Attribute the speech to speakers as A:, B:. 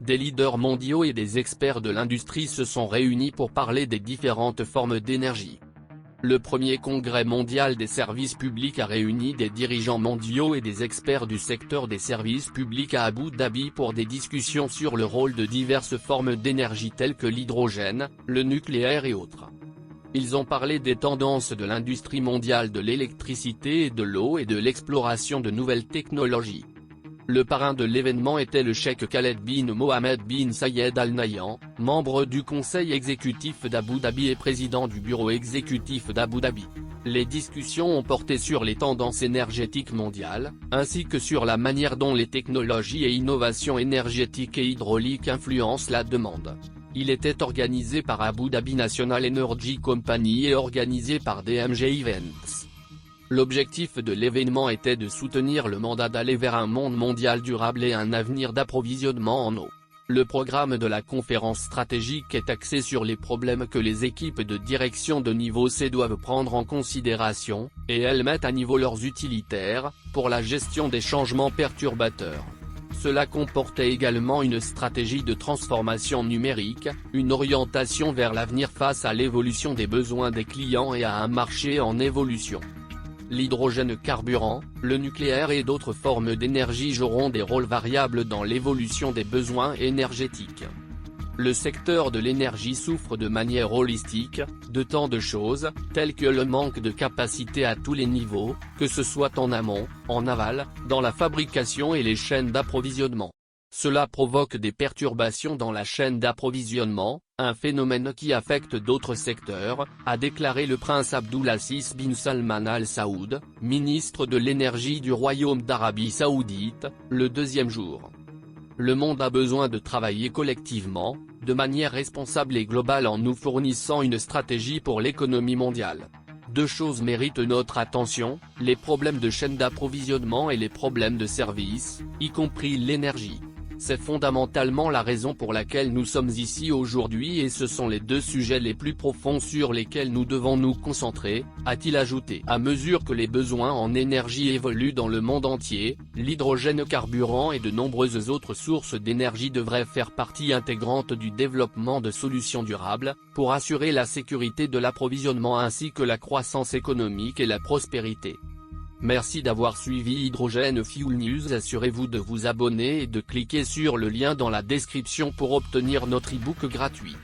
A: des leaders mondiaux et des experts de l'industrie se sont réunis pour parler des différentes formes d'énergie. Le premier congrès mondial des services publics a réuni des dirigeants mondiaux et des experts du secteur des services publics à Abu Dhabi pour des discussions sur le rôle de diverses formes d'énergie telles que l'hydrogène, le nucléaire et autres. Ils ont parlé des tendances de l'industrie mondiale de l'électricité et de l'eau et de l'exploration de nouvelles technologies. Le parrain de l'événement était le cheikh Khaled bin Mohammed bin Sayed Al Nahyan, membre du conseil exécutif d'Abu Dhabi et président du bureau exécutif d'Abu Dhabi. Les discussions ont porté sur les tendances énergétiques mondiales, ainsi que sur la manière dont les technologies et innovations énergétiques et hydrauliques influencent la demande. Il était organisé par Abu Dhabi National Energy Company et organisé par DMG Events. L'objectif de l'événement était de soutenir le mandat d'aller vers un monde mondial durable et un avenir d'approvisionnement en eau. Le programme de la conférence stratégique est axé sur les problèmes que les équipes de direction de niveau C doivent prendre en considération, et elles mettent à niveau leurs utilitaires, pour la gestion des changements perturbateurs. Cela comportait également une stratégie de transformation numérique, une orientation vers l'avenir face à l'évolution des besoins des clients et à un marché en évolution. L'hydrogène carburant, le nucléaire et d'autres formes d'énergie joueront des rôles variables dans l'évolution des besoins énergétiques. Le secteur de l'énergie souffre de manière holistique, de tant de choses, telles que le manque de capacité à tous les niveaux, que ce soit en amont, en aval, dans la fabrication et les chaînes d'approvisionnement. Cela provoque des perturbations dans la chaîne d'approvisionnement, un phénomène qui affecte d'autres secteurs, a déclaré le prince Abdulaziz bin Salman Al Saoud, ministre de l'énergie du Royaume d'Arabie Saoudite, le deuxième jour. Le monde a besoin de travailler collectivement, de manière responsable et globale en nous fournissant une stratégie pour l'économie mondiale. Deux choses méritent notre attention, les problèmes de chaîne d'approvisionnement et les problèmes de service, y compris l'énergie. C'est fondamentalement la raison pour laquelle nous sommes ici aujourd'hui et ce sont les deux sujets les plus profonds sur lesquels nous devons nous concentrer, a-t-il ajouté. À mesure que les besoins en énergie évoluent dans le monde entier, l'hydrogène carburant et de nombreuses autres sources d'énergie devraient faire partie intégrante du développement de solutions durables, pour assurer la sécurité de l'approvisionnement ainsi que la croissance économique et la prospérité. Merci d'avoir suivi Hydrogène Fuel News. Assurez-vous de vous abonner et de cliquer sur le lien dans la description pour obtenir notre e-book gratuit.